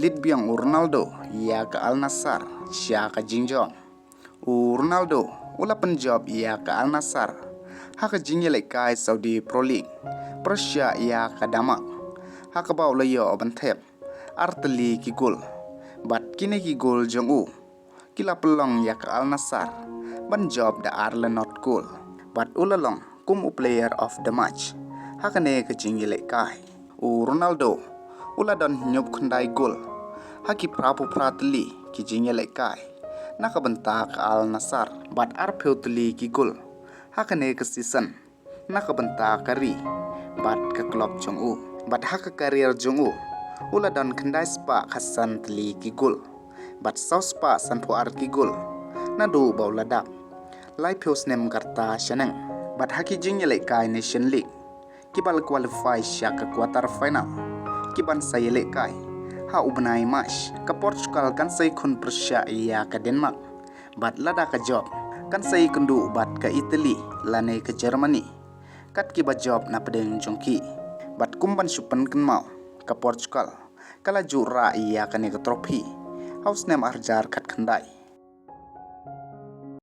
Lit biang Ronaldo ia ke Al Nassr sia ka jingjong. Ronaldo ula Punjab ia ke Al Nassr. Ha ka jingle kai Saudi Pro League. Persia ia ka Damak. Ha ka baw layo ban thep. Arteli ki gol. Bat kini ki gol jong u. Kila pelong ia ke Al Nassr. Ban job da Arle not goal. Bat ulalong kum player of the match. Ha ka ne ka jingle kai. Ronaldo ula don nyop kundai gol. Haki prapu pratli ki jingle kai. Nakabenta ka Al Nassr. Bat arpeutli ki gol. Haka ne ka season. Nakabenta ka ri. Bat ka club jong u. Bat haka career jong u. Ula don kundai spa kasan tli ki gol. Bat saus spa sanpo ar ki gol. Nadu baw ladak. Lai peus nem karta shaneng. Bat haki jingle kai Nation League. Kibal qualify siya ka quarter final. Kiban sayele kai. Ha ubnai mas ka Portugal kan say kun Persia iya ka Denmark. Bat lada ka job. Kan say kundu bat ka Italy lane ka Germany. Kat kiba job na pedeng jongki. Bat kumban supan kan mau ka Portugal. Kala jura iya ka ne ka trofi. Haus nem arjar kat kandai.